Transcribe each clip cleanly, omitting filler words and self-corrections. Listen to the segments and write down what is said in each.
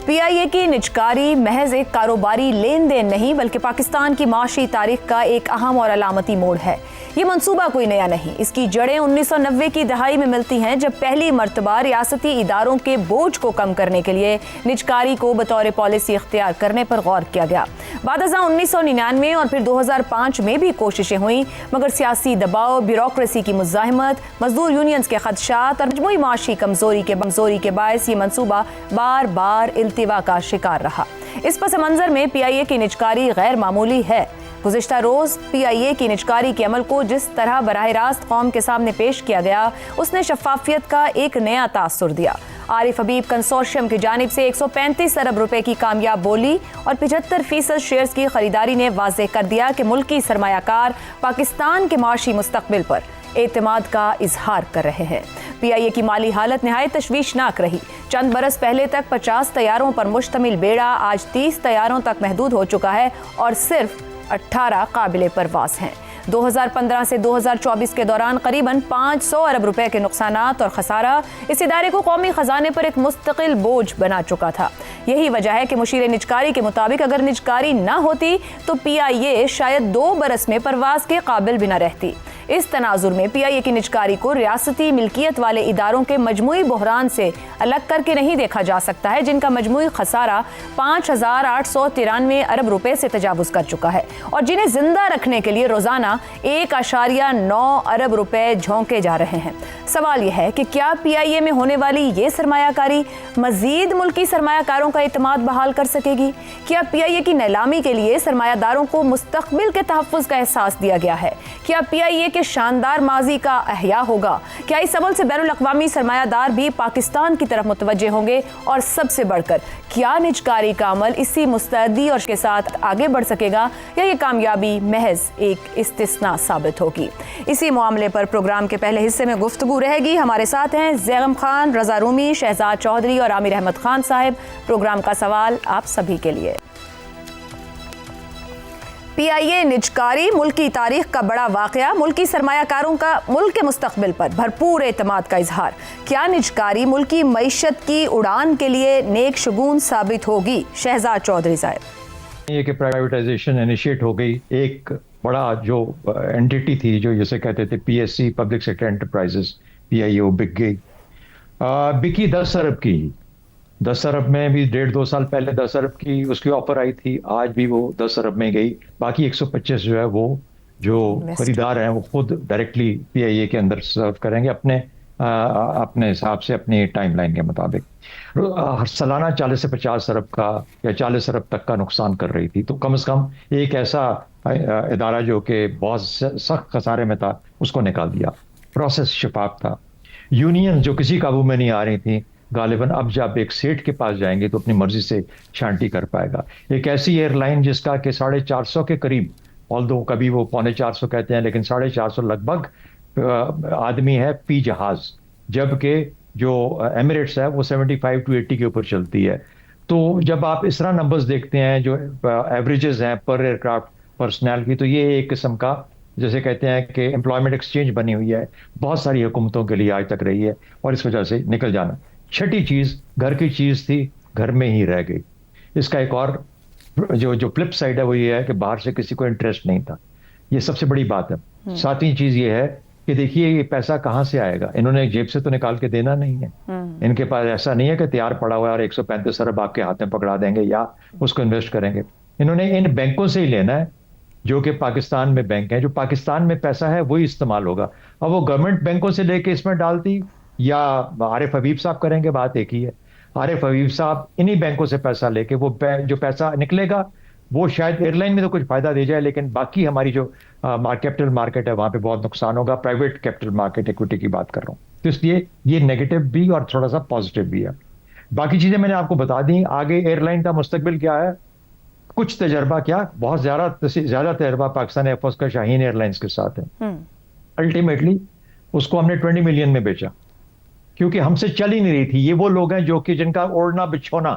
P I ए की निजकारी महज एक कारोबारी लेन देन नहीं बल्कि पाकिस्तान की माशी तारीख का एक अहम और अलामती मोड़ है। ये मंसूबा कोई नया नहीं, इसकी जड़ें 1990 की दहाई में मिलती हैं, जब पहली मर्तबा रियासती इदारों के बोझ को कम करने के लिए निजकारी को बतौर पॉलिसी इख्तियार करने पर गौर किया गया। बादअज़ां 1999 और फिर 2005 में भी कोशिशें हुई, मगर सियासी दबाव, ब्यूरोक्रेसी की मुज़ाहिमत, मजदूर यूनियंस के खदशात और मजमूई माशी कमजोरी के बायस ये मंसूबा बार बार इल्तिवा का शिकार रहा। इस पस मंजर में PIA की निजकारी गैर मामूली है। गुज़िश्ता रोज़ PIA की निजकारी के अमल को जिस तरह बराह रास्त कौम के सामने पेश किया गया, उसने शफाफियत का एक नया तासुर दिया। आरिफ हबीब कंसोर्शियम की जानिब से 135 अरब रुपए की कामयाब बोली और 75% शेयर्स की खरीदारी ने वाज़ेह कर दिया कि मुल्की सरमायाकार पाकिस्तान के माशी मुस्तकबिल पर एतमाद का इजहार कर रहे हैं। PIA की माली हालत निहायत तशवीशनाक रही। चंद बरस पहले तक 50 तैयारों पर मुश्तमिल बेड़ा आज 30 तैयारों तक महदूद हो चुका है और सिर्फ 18 काबिले परवास हैं। 2015 से 2024 के दौरान करीबन 500 अरब रुपए के नुकसानात और खसारा इस इदारे को कौमी खजाने पर एक मुस्तकिल बोझ बना चुका था। यही वजह है कि मुशीर निजकारी के मुताबिक अगर निजकारी ना होती तो PIA शायद 2 बरस में परवास के काबिल भी न रहती। इस तनाजुर में PIA की निजकारी को रियासती मिल्कियत वाले इदारों के मजमूई बहरान से अलग करके नहीं देखा जा सकता है, जिनका मजमूई खसारा 5,893 अरब रुपए से तजावुज कर चुका है और जिन्हें जिंदा रखने के लिए रोजाना 1.9 अरब रुपए झोंके जा रहे हैं। सवाल यह है कि क्या PIA में होने वाली ये सरमायाकारी मजीद मुल्की सरमायाकारों का इत्मीनान बहाल कर सकेगी? क्या PIA की नीलामी के लिए सरमायादारों को मुस्तकबिल के तहफ़्फ़ुज़ का एहसास दिया गया है? क्या PIA के शानदार माजी का अहया होगा? क्या इस अमल से बैनुल अक़वामी सरमायादार भी पाकिस्तान की तरफ मुतवज्जे होंगे? और सबसे बढ़कर क्या निजकारी का अमल इसी मुस्तैदी और के साथ आगे बढ़ सकेगा या ये कामयाबी महज एक इस्तिस्ना साबित होगी? इसी मामले पर प्रोग्राम के पहले हिस्से में गुफ्तगू रहेगी। हमारे साथ हैं ज़ैगम खान, रज़ा रूमी, शहजाद चौधरी और आमिर अहमद खान साहब। प्रोग्राम का सवाल आप सभी के लिए। PIA निजकारी मुल्क की तारीख का बड़ा वाक़या, मुल्की सरमायाकारों का मुल्क के मुस्तकबिल पर भरपूर एतमाद का इजहार। क्या निजकारी मुल्की मईशत की उड़ान के लिए नेक शगुन साबित होगी? शहजाद चौधरी साहब। ये कि प्राइवेटाइजेशन इनिशिएट हो गई, एक बड़ा जो एंटिटी थी जो जिसे कहते थे PSC, public sector enterprises, PIO बिक गई। बिकी 10 अरब की, 10 अरब में भी 1.5-2 साल पहले 10 अरब की उसकी ऑफर आई थी, आज भी वो 10 अरब में गई। बाकी 125 जो है वो जो खरीदार हैं वो खुद डायरेक्टली PIA के अंदर सर्व करेंगे अपने हिसाब से, अपनी टाइमलाइन के मुताबिक। सालाना 40 से 50 अरब का या 40 अरब तक का नुकसान कर रही थी। तो कम से कम एक ऐसा इदारा जो कि बहुत सख्त खसारे में था उसको निकाल दिया। प्रोसेस शफाफ था। यूनियन जो किसी काबू में नहीं आ रही थी, गालिबन अब जब एक सेठ के पास जाएंगे तो अपनी मर्जी से शांति कर पाएगा। एक ऐसी एयरलाइन जिसका कि 450 के करीब, ऑल्दो कभी वो 450 कहते हैं, लेकिन 450 लगभग आदमी है पी जहाज, जबकि जो एमिरेट्स है वो 75 to 80 के ऊपर चलती है। तो जब आप इस तरह नंबर्स देखते हैं जो एवरेजेस हैं पर एयरक्राफ्ट पर्सनल की, तो ये एक किस्म का जैसे कहते हैं कि एम्प्लॉयमेंट एक्सचेंज बनी हुई है, बहुत सारी हुकूमतों के लिए आज तक रही है और इस वजह से निकल जाना। छठी चीज़ घर की चीज़ थी, घर में ही रह गई। इसका एक और जो फ्लिप साइड है वो ये है कि बाहर से किसी को इंटरेस्ट नहीं था। ये सबसे बड़ी बात है। सातवीं चीज़ ये है कि देखिए ये पैसा कहाँ से आएगा? इन्होंने जेब से तो निकाल के देना नहीं है। इनके पास ऐसा नहीं है कि तैयार पड़ा हुआ है और 135 अरब आपके हाथ में पकड़ा देंगे या उसको इन्वेस्ट करेंगे। इन्होंने इन बैंकों से ही लेना है जो कि पाकिस्तान में बैंक हैं। जो पाकिस्तान में पैसा है वही इस्तेमाल होगा। अब वो गवर्नमेंट बैंकों से लेके इसमें डालती या आरिफ हबीब साहब करेंगे, बात एक ही है। आरिफ हबीब साहब इन्हीं बैंकों से पैसा लेके वो जो पैसा निकलेगा वो शायद एयरलाइन में तो कुछ फायदा दे जाए, लेकिन बाकी हमारी जो कैपिटल मार्केट है वहां पे बहुत नुकसान होगा। प्राइवेट कैपिटल मार्केट इक्विटी की बात कर रहा हूँ, तो इसलिए ये नेगेटिव भी और थोड़ा सा पॉजिटिव भी है। बाकी चीजें मैंने आपको बता दी। आगे एयरलाइन का मुस्तकबिल क्या है, कुछ तजर्बा, क्या बहुत ज्यादा तजर्बा पाकिस्तान एयरफोर्स का शाहीन एयरलाइंस के साथ है। अल्टीमेटली उसको हमने 20 मिलियन में बेचा क्योंकि हमसे चल ही नहीं रही थी। ये वो लोग हैं जो कि जिनका ओढ़ना बिछोना,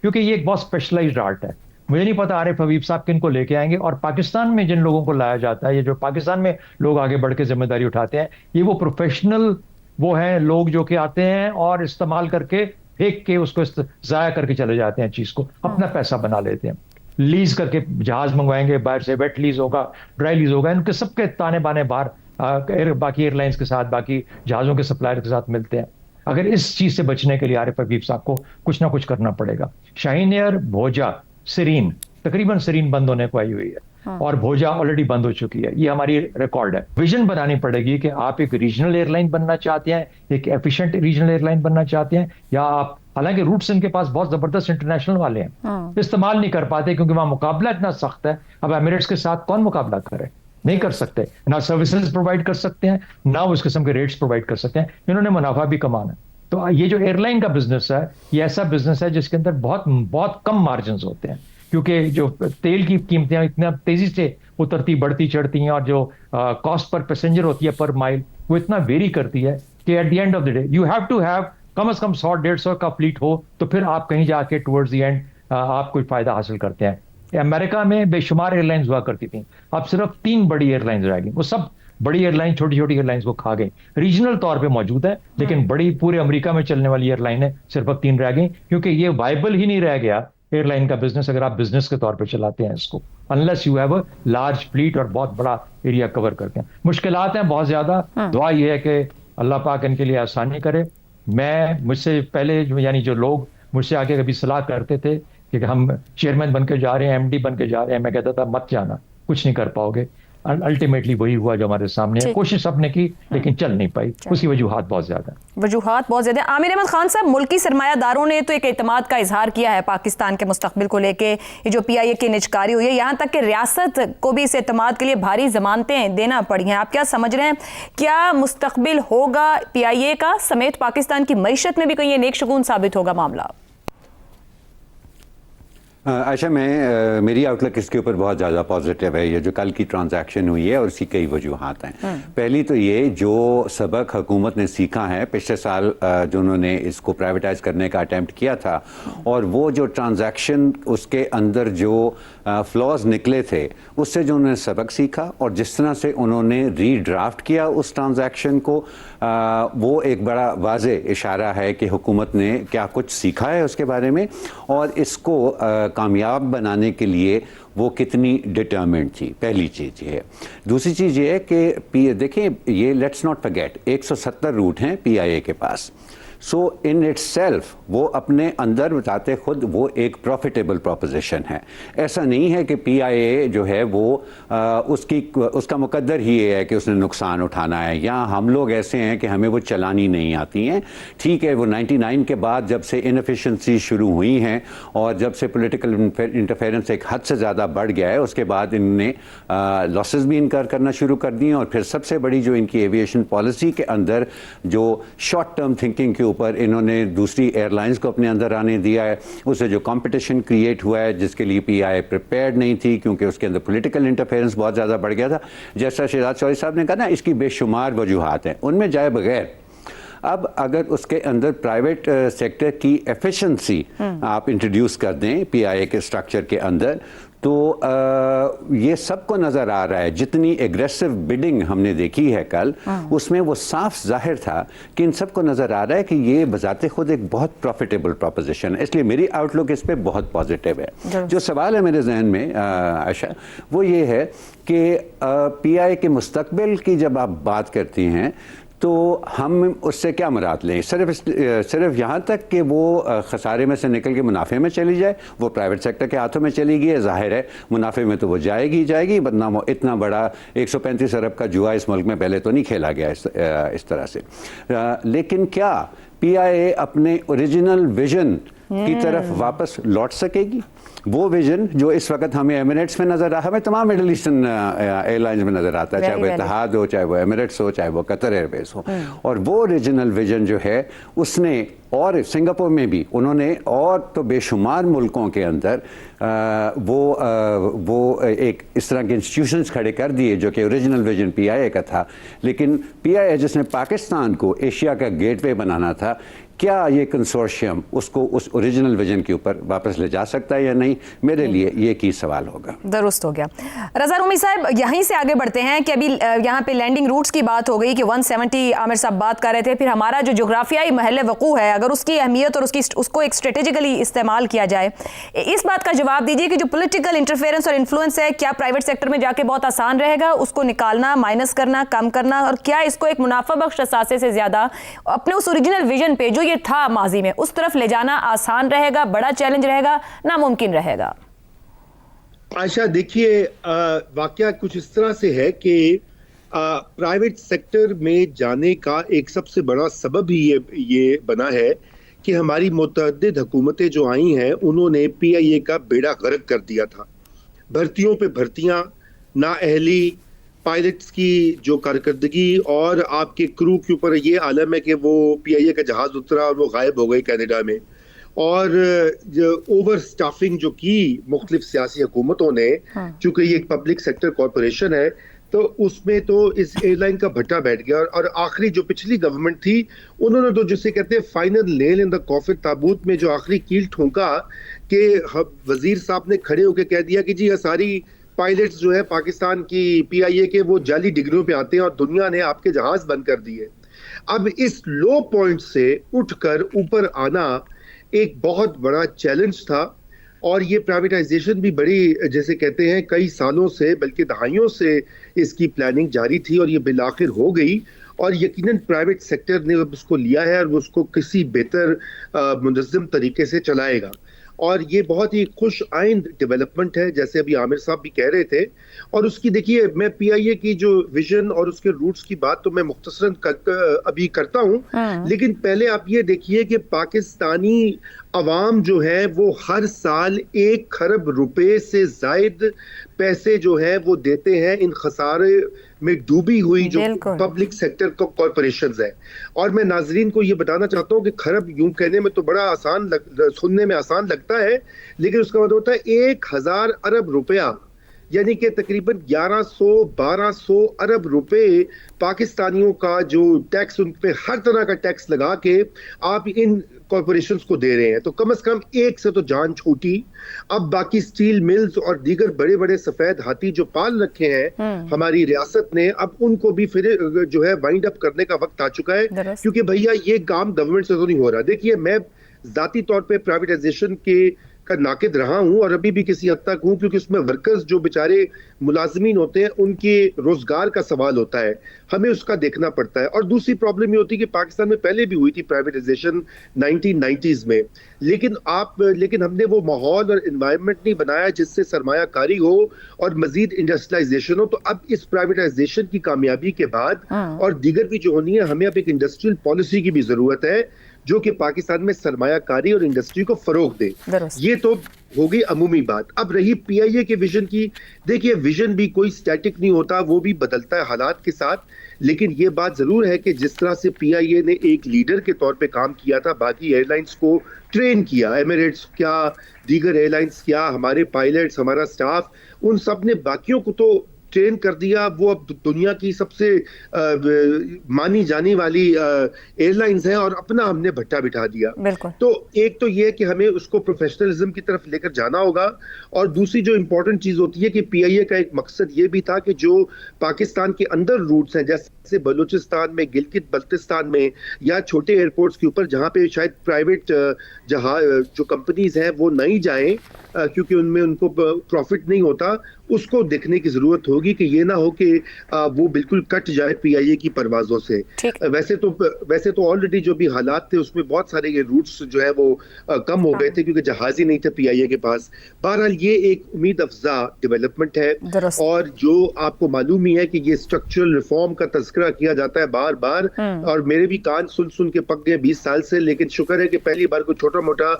क्योंकि ये एक बहुत स्पेशलाइज्ड आर्ट है। मुझे नहीं पता आरिफ हबीब साहब किन को लेके आएंगे, और पाकिस्तान में जिन लोगों को लाया जाता है, ये जो पाकिस्तान में लोग आगे बढ़ के जिम्मेदारी उठाते हैं, ये वो प्रोफेशनल वो हैं लोग जो कि आते हैं और इस्तेमाल करके फेंक के उसको ज़ाया करके चले जाते हैं, चीज़ को अपना पैसा बना लेते हैं। लीज करके जहाज मंगवाएंगे बाहर से, वेट लीज होगा, ड्राई लीज होगा, इनके सबके ताने बाने बाहर बाकी एयरलाइंस के साथ, बाकी जहाज़ों के सप्लायर के साथ मिलते हैं। अगर इस चीज़ से बचने के लिए आरिफ हबीब साहब को कुछ ना कुछ करना पड़ेगा। शाहीन एयर, भोजा, सिरीन, तकरीबन सिरीन बंद होने को आई हुई है और भोजा ऑलरेडी बंद हो चुकी है। ये हमारी रिकॉर्ड है। विजन बनानी पड़ेगी कि आप एक रीजनल एयरलाइन बनना चाहते हैं, एक एफिशिएंट रीजनल एयरलाइन बनना चाहते हैं, या आप, हालांकि रूट्स इनके पास बहुत जबरदस्त इंटरनेशनल वाले हैं, इस्तेमाल नहीं कर पाते क्योंकि वहां मुकाबला इतना सख्त है। अब एमिरेट्स के साथ कौन मुकाबला करे? नहीं कर सकते, ना सर्विसेज प्रोवाइड कर सकते हैं, ना उस किस्म के रेट्स प्रोवाइड कर सकते हैं। इन्होंने मुनाफा भी कमाना है। तो ये जो एयरलाइन का बिजनेस है, ये ऐसा बिजनेस है जिसके अंदर बहुत बहुत कम मार्जिन होते हैं, क्योंकि जो तेल की कीमतें इतना तेजी से उतरती बढ़ती चढ़ती हैं, और जो कॉस्ट पर पैसेंजर होती है पर माइल, वो इतना वेरी करती है कि at the end of the day you have to have कम से कम 100-150 का फ्लीट हो, तो फिर आप कहीं जाके टुवर्ड्स द एंड आप कोई फायदा हासिल करते हैं। अमेरिका में बेशुमार एयरलाइंस हुआ करती थी, अब सिर्फ 3 बड़ी एयरलाइंस रह गई। वो सब बड़ी एयरलाइन छोटी छोटी एयरलाइंस को खा गई। रीजनल तौर पे मौजूद है, लेकिन बड़ी पूरे अमेरिका में चलने वाली एयरलाइन है सिर्फ अब 3 रह गई, क्योंकि ये वाइबल ही नहीं रह गया एयरलाइन का बिजनेस अगर आप बिजनेस के तौर पे चलाते हैं इसको, unless you have a large fleet और बहुत बड़ा एरिया कवर करते हैं। मुश्किलात हैं बहुत ज्यादा। दुआ ये है कि अल्लाह पाक इनके लिए आसानी करे। मुझसे पहले यानी जो लोग मुझसे आगे कभी सलाह करते थे कि हम चेयरमैन बन के जा रहे हैं, एमडी बन के जा रहे हैं, मैं कहता था मत जाना, कुछ नहीं कर पाओगे। अल्टीमेटली वही हुआ जो हमारे सामने है। कोशिश सबने की लेकिन चल नहीं पाई, उसकी वजूहात बहुत ज्यादा है। आमिर अहमद खान साहब, मुल्की सरमायादारों ने तो एक एतमाद का इजहार किया है पाकिस्तान के मुस्तकबिल को लेके। ये जो PIA की निजकारी हुई है, यहाँ तक कि रियासत को भी इस एतमाद के लिए भारी जमानतें देना पड़ी हैं। आप क्या समझ रहे हैं, क्या मुस्तकबिल होगा PIA का समेत पाकिस्तान की मईशत में भी कहीं ये नेक शगुन साबित होगा मामला? आयशा, मेरी आउटलुक इसके ऊपर बहुत ज़्यादा पॉजिटिव है। ये जो कल की ट्रांजैक्शन हुई है और उसकी कई वजूहात हैं। पहली तो ये जो सबक हुकूमत ने सीखा है पिछले साल जो उन्होंने इसको प्राइवेटाइज करने का अटेम्प्ट किया था, और वो जो ट्रांजैक्शन उसके अंदर जो फ्लॉज निकले थे, उससे जो उन्होंने सबक सीखा और जिस तरह से उन्होंने रीड्राफ्ट किया उस ट्रांजैक्शन को, वो एक बड़ा वाज़े इशारा है कि हुकूमत ने क्या कुछ सीखा है उसके बारे में, और इसको कामयाब बनाने के लिए वो कितनी डिटर्मिन्ड थी। पहली चीज़ ये है। दूसरी चीज़ ये है कि देखिए, ये लेट्स नॉट फॉरगेट 170 रूट हैं PIA के पास। सो इन इट सेल्फ वो अपने अंदर बताते खुद वो एक प्रॉफिटेबल प्रोपोजिशन है। ऐसा नहीं है कि PIA जो है वो उसका मुकद्दर ही ये है कि उसने नुकसान उठाना है, या हम लोग ऐसे हैं कि हमें वो चलानी नहीं आती हैं। ठीक है, वो 99 के बाद जब से इनएफिशिएंसी शुरू हुई हैं और जब से पॉलिटिकल इंटरफेरेंस एक हद से ज़्यादा बढ़ गया है, उसके बाद इन्होंने लॉसेस भी इनकार करना शुरू कर दिए। और फिर सबसे बड़ी जो इनकी एविएशन पॉलिसी के अंदर जो शॉर्ट टर्म थिंकिंग के ऊपर इन्होंने दूसरी एयरलाइंस को अपने अंदर आने दिया है, उससे जो कंपटीशन क्रिएट हुआ है जिसके लिए PIA प्रिपेयर्ड नहीं थी, क्योंकि उसके अंदर पॉलिटिकल इंटरफेरेंस बहुत ज़्यादा बढ़ गया था। जैसा शहजाद चौधरी साहब ने कहा ना, इसकी बेशुमार वजूहात हैं, उनमें जाए बगैर अब अगर उसके अंदर प्राइवेट सेक्टर की एफिशिएंसी आप इंट्रोड्यूस कर दें PIA के स्ट्रक्चर के अंदर, तो ये सबको नज़र आ रहा है। जितनी एग्रेसिव बिडिंग हमने देखी है कल, उसमें वो साफ जाहिर था कि इन सबको नज़र आ रहा है कि ये बजाते खुद एक बहुत प्रॉफिटेबल प्रोपोजिशन है। इसलिए मेरी आउटलुक इस पर बहुत पॉजिटिव है। जो सवाल है मेरे जहन में आयशा, वो ये है कि PIA के मुस्तकबिल की जब आप बात करती हैं तो हम उससे क्या मुराद लें? सिर्फ यहाँ तक कि वो खसारे में से निकल के मुनाफे में चली जाए, वो प्राइवेट सेक्टर के हाथों में चली गई है, जाहिर है मुनाफे में तो वो जाएगी, बदनाम हो। इतना बड़ा 135 अरब का जुआ इस मुल्क में पहले तो नहीं खेला गया इस तरह से। लेकिन क्या PIA अपने ओरिजिनल विजन की तरफ वापस लौट सकेगी? वो विजन जो इस वक्त हमें एमिरेट्स में नजर आ, हमें तमाम मिडल ईस्टर्न एयरलाइंस में नजर आता है, चाहे वो इत्तेहाद हो, चाहे वो एमिरेट्स हो, चाहे वो कतर एयरवेज हो। और वो ओरिजिनल विजन जो है उसने, और सिंगापुर में भी उन्होंने, और तो बेशुमार मुल्कों के अंदर वो एक इस तरह के इंस्टीट्यूशंस खड़े कर दिए जो कि ओरिजिनल विजन PIA का था। लेकिन PIA जिसने पाकिस्तान को एशिया का गेटवे बनाना था, کیا یہ کنسورشیم اس کو اس اوریجنل ویژن کے اوپر واپس لے جا سکتا ہے یا نہیں؟ میرے لیے یہ کی سوال ہوگا. درست ہو گیا. رضا رومی صاحب یہیں سے آگے بڑھتے ہیں کہ ابھی یہاں پہ لینڈنگ روٹس کی بات ہو گئی کہ 170 عامر صاحب بات کر رہے تھے. پھر ہمارا جو جغرافیائی محل وقوع ہے اگر اس کی اہمیت اور اس کو ایک اسٹریٹجیکلی استعمال کیا جائے, اس بات کا جواب دیجیے کہ جو پولیٹیکل انٹرفیئرنس اور انفلوئنس ہے کیا پرائیویٹ سیکٹر میں جا کے بہت آسان رہے گا اس کو نکالنا, مائنس کرنا, کم کرنا, اور کیا اس کو ایک منافع بخش اثاثے سے زیادہ اپنے اس اوریجنل ویژن پہ جو یہ تھا ماضی میں اس طرف لے جانا آسان رہے گا, بڑا چیلنج رہے گا, ناممکن رہے گا؟ عائشہ دیکھیے واقعہ کچھ اس طرح سے ہے کہ پرائیویٹ سیکٹر میں جانے کا ایک سب سے بڑا سبب ہی یہ بنا ہے کہ ہماری متعدد حکومتیں جو آئی ہیں انہوں نے پی آئی اے کا بیڑا غرق کر دیا تھا. بھرتیوں پہ بھرتیاں, نااہلی پائلٹس کی جو کارکردگی, اور آپ کے کرو کے اوپر یہ عالم ہے کہ وہ پی آئی اے کا جہاز اترا اور وہ غائب ہو گئی کینیڈا میں, اور اوور سٹافنگ جو کی مختلف سیاسی حکومتوں نے, چونکہ یہ ایک پبلک سیکٹر کارپوریشن ہے تو اس میں تو اس ایئر لائن کا بھٹا بیٹھ گیا. اور آخری جو پچھلی گورنمنٹ تھی انہوں نے تو جسے کہتے ہیں فائنل نیل ان دا کافر, تابوت میں جو آخری کیل ٹھونکا کہ وزیر صاحب نے کھڑے ہو کے کہہ دیا کہ جی یہ ساری پائلٹس جو ہے پاکستان کی پی آئی اے کے وہ جعلی ڈگریوں پہ آتے ہیں اور دنیا نے آپ کے جہاز بند کر دیے. اب اس لو پوائنٹ سے اٹھ کر اوپر آنا ایک بہت بڑا چیلنج تھا, اور یہ پرائیویٹائزیشن بھی بڑی جیسے کہتے ہیں کئی سالوں سے بلکہ دہائیوں سے اس کی پلاننگ جاری تھی اور یہ بالآخر ہو گئی. اور یقیناً پرائیویٹ سیکٹر نے اب اس کو لیا ہے اور وہ اس کو کسی بہتر منظم طریقے سے چلائے گا, اور یہ بہت ہی خوش آئند ڈیولپمنٹ ہے جیسے ابھی عامر صاحب بھی کہہ رہے تھے. اور اس کی دیکھیے میں پی آئی اے کی جو ویژن اور اس کے روٹس کی بات تو میں مختصراً ابھی کرتا ہوں, لیکن پہلے آپ یہ دیکھیے کہ پاکستانی عوام جو ہے وہ ہر سال 1 کھرب روپے سے زائد پیسے جو ہے وہ دیتے ہیں ان خسارے میں ڈوبی ہوئی جو پبلک سیکٹر کارپوریشنز ہے. اور میں ناظرین کو یہ بتانا چاہتا ہوں کہ کھرب یوں کہنے میں تو بڑا آسان سننے میں آسان لگتا ہے, لیکن اس کا مطلب ہوتا ہے 1000 ارب روپیہ, یعنی کہ تقریباً 1100-1200 ارب روپے پاکستانیوں کا جو ٹیکس ان پہ ہر طرح کا ٹیکس لگا کے آپ ان کارپوریشنز کو دے رہے ہیں. تو کم از کم ایک سے تو جان چھوٹی. اب باقی سٹیل ملز اور دیگر بڑے بڑے سفید ہاتھی جو پال رکھے ہیں ہماری ریاست نے, اب ان کو بھی پھر جو ہے وائنڈ اپ کرنے کا وقت آ چکا ہے, کیونکہ بھیا یہ کام گورنمنٹ سے تو نہیں ہو رہا. دیکھیے میں ذاتی طور پہ پرائیویٹائزیشن کا ناقد رہا ہوں اور ابھی بھی کسی حد تک ہوں, کیونکہ اس میں ورکرز جو بیچارے ملازمین ہوتے ہیں ان کے روزگار کا سوال ہوتا ہے, ہمیں اس کا دیکھنا پڑتا ہے. اور دوسری پرابلم یہ ہوتی ہے کہ پاکستان میں پہلے بھی ہوئی تھی پرائیویٹائزیشن 1990s میں, لیکن ہم نے وہ ماحول اور انوائرمنٹ نہیں بنایا جس سے سرمایہ کاری ہو اور مزید انڈسٹریلائزیشن ہو. تو اب اس پرائیویٹائزیشن کی کامیابی کے بعد اور دیگر بھی جو ہونی ہے, ہمیں اب ایک انڈسٹریل پالیسی کی بھی ضرورت ہے جو کہ پاکستان میں سرمایہ کاری اور انڈسٹری کو فروغ دے. یہ تو ہوگی عمومی بات. اب رہی پی آئی اے کے ویژن کی, دیکھیے ویژن بھی کوئی سٹیٹک نہیں ہوتا, وہ بھی بدلتا ہے حالات کے ساتھ. لیکن یہ بات ضرور ہے کہ جس طرح سے پی آئی اے نے ایک لیڈر کے طور پہ کام کیا تھا, باقی ایئر لائنز کو ٹرین کیا, ایمریٹس کیا, دیگر ایئر لائنز کیا, ہمارے پائلٹس, ہمارا سٹاف, ان سب نے باقیوں کو تو ٹرین کر دیا. وہ اب دنیا کی سب سے مانی جانے والی ایئر لائنز ہیں اور اپنا ہم نے بھٹا بٹھا دیا. تو ایک تو یہ کہ ہمیں اس کو پروفیشنلزم کی طرف لے کر جانا ہوگا, اور دوسری جو امپورٹنٹ چیز ہوتی ہے کہ پی آئی اے کا ایک مقصد یہ بھی تھا کہ جو پاکستان کے اندر روٹس ہیں جیسے بلوچستان میں, گلگت بلتستان میں, یا چھوٹے ایئرپورٹس کے اوپر جہاں پہ شاید پرائیویٹ جو کمپنیز ہیں وہ نہیں جائیں کیونکہ ان میں ان کو پروفٹ نہیں ہوتا, اس کو دیکھنے کی ضرورت ہوگی کہ یہ نہ ہو کہ وہ بالکل کٹ جائے پی آئی اے کی پروازوں سے. ویسے تو آلریڈی جو بھی حالات تھے اس میں بہت سارے یہ روٹس جو ہے وہ کم ہو گئے تھے کیونکہ جہاز ہی نہیں تھے پی آئی اے کے پاس. بہرحال یہ ایک امید افزا ڈیولپمنٹ ہے, اور جو آپ کو معلوم ہی ہے کہ یہ اسٹرکچرل ریفارم کا تذکرہ کیا جاتا ہے بار بار, اور میرے بھی کان سن کے پک گئے 20 سال سے, لیکن شکر ہے کہ پہلی بار کوئی چھوٹا موٹا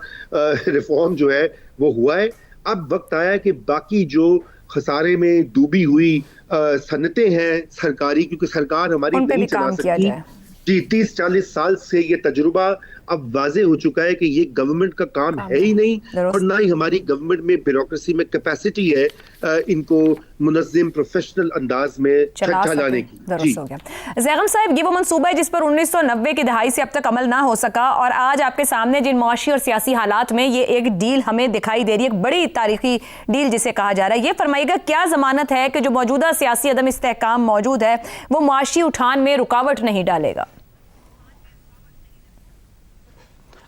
ریفارم جو ہے وہ ہوا ہے. اب وقت آیا کہ باقی جو خسارے میں ڈوبی ہوئی صنعتیں ہیں سرکاری, کیونکہ سرکار ہماری نہیں چلا سکتی, 30-40 سال سے یہ تجربہ اب واضح ہو چکا ہے کہ یہ گورنمنٹ کا کام ہے ہی نہیں, اور نہ ہی ہماری گورنمنٹ میں بیوروکریسی میں کیپیسٹی ہے ان کو मुनज़्ज़िम प्रोफेशनल अंदाज में चला छठा लाने सके। की। दुरुस्त हो गया। ज़ैगम साहब, ये वो मंसूबा है जिस पर 1990 की दहाई से अब तक अमल ना हो सका, और आज आपके सामने जिन मुआशी और सियासी हालात में ये एक डील हमें दिखाई दे रही है, एक बड़ी तारीखी डील जिसे कहा जा रहा है, ये फरमाइएगा क्या जमानत है कि जो मौजूदा सियासी अदम इस्तेहकाम मौजूद है वो मुआशी उठान में रुकावट नहीं डालेगा?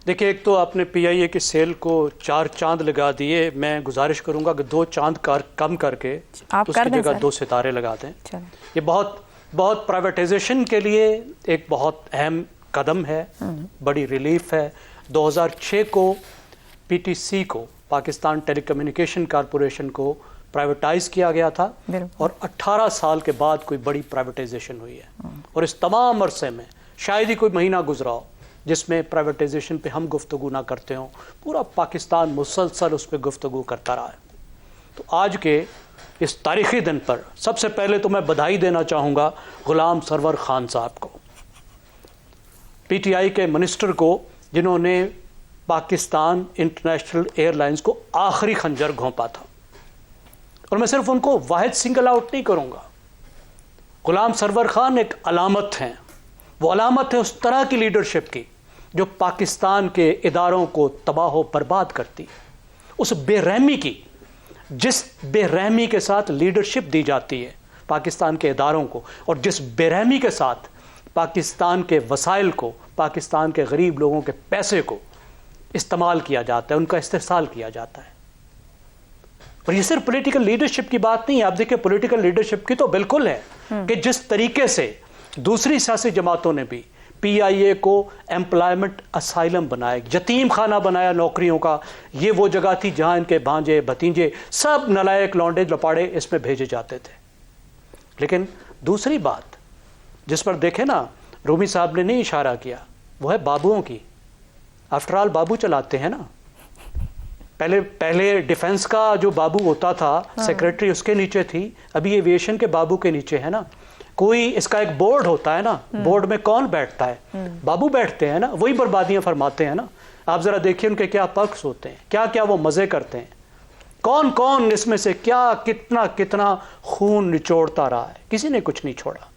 देखिए, एक तो आपने पीआईए की सेल को 4 चांद लगा दिए। मैं गुजारिश करूंगा कि 2 चांद कम करके आप कर उसकी दें जगह सर। 2 सितारे लगा दें। चलो। ये बहुत प्राइवेटाइजेशन के लिए एक बहुत अहम कदम है, बड़ी रिलीफ है। 2006 को पीटीसी को, पाकिस्तान टेलीकम्युनिकेशन कॉरपोरेशन को प्राइवेटाइज किया गया था, और 18 साल के बाद कोई बड़ी प्राइवेटाइजेशन हुई है। और इस तमाम अरसे में शायद ही कोई महीना गुजरा हो जिसमें प्राइवेटाइजेशन पे हम गुफ्तगू ना करते हों। पूरा पाकिस्तान मुसलसल उस पर गुफ्तगू करता रहा है। तो आज के इस तारीख़ी दिन पर सबसे पहले तो मैं बधाई देना चाहूँगा गुलाम सरवर खान साहब को, पीटीआई के मिनिस्टर को, जिन्होंने पाकिस्तान इंटरनेशनल एयरलाइंस को आखिरी खंजर घोंपा था। और मैं सिर्फ उनको वाहिद सिंगल आउट नहीं करूँगा। गुलाम सरवर खान एक अलामत हैं। वो अलामत है उस तरह की लीडरशिप की जो पाकिस्तान के इदारों को तबाह व बर्बाद करती है। उस बेरहमी की, जिस बेरहमी के साथ लीडरशिप दी जाती है पाकिस्तान के इदारों को, और जिस बेरहमी के साथ पाकिस्तान के वसाइल को, पाकिस्तान के गरीब लोगों के पैसे को इस्तेमाल किया जाता है, उनका इस्तेहसाल किया जाता है। और ये सिर्फ पॉलिटिकल लीडरशिप की बात नहीं है। आप देखिए, पॉलिटिकल लीडरशिप की तो बिल्कुल है कि जिस तरीके से दूसरी सियासी जमातों ने भी पीआईए को एम्प्लॉयमेंट असाइलम बनाया, यतीम खाना बनाया नौकरियों का। ये वो जगह थी जहां इनके भांजे भतीजे सब नलायक लौंडे लपाड़े इसमें भेजे जाते थे। लेकिन दूसरी बात जिस पर देखे ना, रूमी साहब ने नहीं इशारा किया, वो है बाबुओं की। आफ्टर ऑल बाबू चलाते हैं ना। पहले डिफेंस का जो बाबू होता था, सेक्रेटरी उसके नीचे थी, अभी एविएशन के बाबू के नीचे है ना। कोई इसका एक बोर्ड होता है ना, बोर्ड में कौन बैठता है? बाबू बैठते हैं ना, वही बर्बादियां फरमाते हैं ना। आप जरा देखिए उनके क्या पर्क्स होते हैं, क्या क्या वो मजे करते हैं। कौन कौन इसमें से क्या कितना कितना खून निचोड़ता रहा है, किसी ने कुछ नहीं छोड़ा।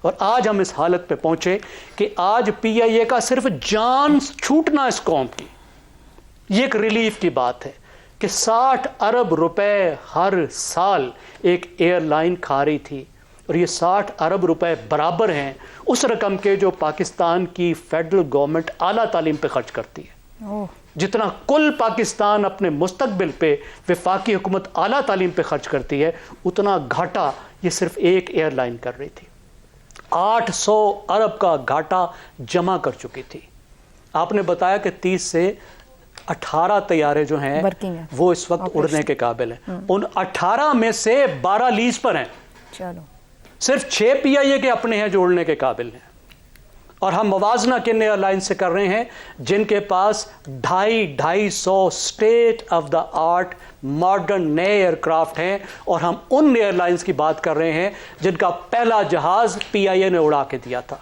और आज हम इस हालत पे पहुंचे कि आज पीआईए का सिर्फ जान छूटना इस कौम की, ये एक रिलीफ की बात है कि 60 अरब रुपए हर साल एक एयरलाइन खा रही थी। और ये 60 अरब रुपए बराबर हैं उस रकम के जो पाकिस्तान की फेडरल गवर्नमेंट आला तालीम पे खर्च करती है। जितना कुल पाकिस्तान अपने मुस्तकबिल पे वफाकी हुकूमत आला तालीम पे खर्च करती है, उतना घाटा ये सिर्फ एक एयरलाइन कर रही थी। 800 अरब का घाटा जमा कर चुकी थी। आपने बताया कि 30 से 18 तैयारे जो हैं वो इस वक्त उड़ने के काबिल हैं। उन 18 में से 12 लीज पर हैं। चलो, सिर्फ 6 पीआईए के अपने हैं जो उड़ने के काबिल हैं। और हम मवाजना किन एयरलाइन से कर रहे हैं जिनके पास 250 state of the art modern नए एयरक्राफ्ट हैं। और हम उन एयरलाइंस की बात कर रहे हैं जिनका पहला जहाज पीआईए ने उड़ा के दिया था,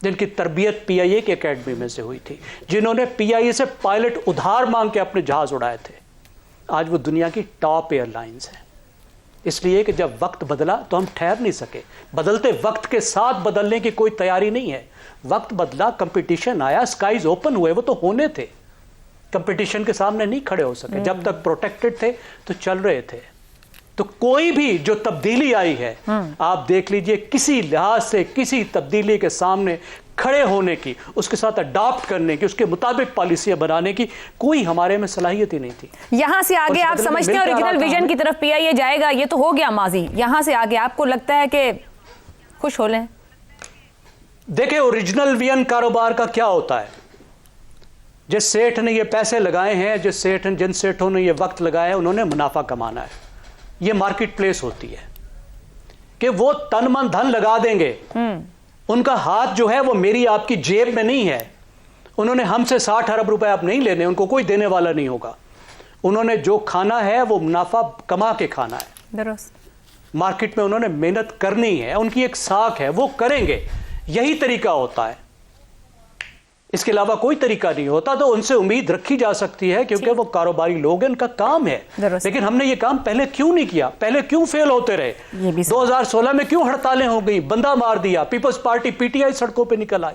जिनकी तरबियत पीआईए की एकेडमी में से हुई थी, जिन्होंने पीआईए से पायलट उधार मांग के अपने जहाज उड़ाए थे। आज वो दुनिया की टॉप एयरलाइंस हैं। इसलिए कि जब वक्त बदला तो हम ठहर नहीं सके। बदलते वक्त के साथ बदलने की कोई तैयारी नहीं है। वक्त बदला, कंपटीशन आया, स्काइज ओपन हुए, वो तो होने थे, कंपटीशन के सामने नहीं खड़े हो सके। जब तक प्रोटेक्टेड थे तो चल रहे थे। तो कोई भी जो तब्दीली आई है, आप देख लीजिए, किसी लिहाज से किसी तब्दीली के सामने खड़े होने की, उसके साथ अडॉप्ट करने की, उसके मुताबिक पॉलिसियां बनाने की कोई हमारे में सलाहियत ही नहीं थी। यहां से आगे आप समझते हैं ओरिजिनल विजन की तरफ पीआईए जाएगा? ये तो हो गया माजी, यहां से आगे आपको लगता है कि खुश हो लें? देखिए, ओरिजिनल विजन कारोबार का क्या होता है? जिस सेठ ने ये पैसे लगाए हैं, जिन सेठों ने ये वक्त लगाया है, उन्होंने मुनाफा कमाना है। ये मार्केट प्लेस होती है कि वो तन मन धन लगा देंगे। उनका हाथ जो है वो मेरी आपकी जेब में नहीं है। उन्होंने हमसे 60 अरब रुपए आप नहीं लेने, उनको कोई देने वाला नहीं होगा। उन्होंने जो खाना है वो मुनाफा कमा के खाना है। दुरुस्त। मार्केट में उन्होंने मेहनत करनी है, उनकी एक साख है, वो करेंगे। यही तरीका होता है। इसके अलावा कोई तरीका नहीं होता, तो उनसे उम्मीद रखी जा सकती है क्योंकि वो कारोबारी लोग हैं, इनका काम है। लेकिन हमने ये काम पहले क्यों नहीं किया, पहले क्यों फेल होते रहे? 2016 में क्यों हड़तालें हो गई, बंदा मार दिया, पीपल्स पार्टी पीटीआई सड़कों पे निकल आई,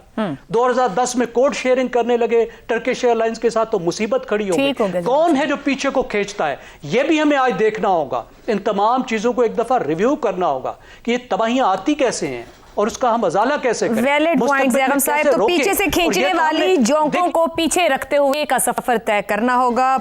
2010 में कोड शेयरिंग करने लगे टर्किश एयरलाइंस के साथ, तो मुसीबत खड़ी हो गई। कौन है जो पीछे को खींचता है, ये भी हमें आज देखना होगा। इन तमाम चीजों को एक दफा रिव्यू करना होगा कि ये तबाहियां आती कैसे हैं और उसका हम अजाला कैसे करें। वैलिड पॉइंट ज़ैगम साहब। तो पीछे से खींचने वाली जोंकों को पीछे रखते हुए का सफर तय करना होगा।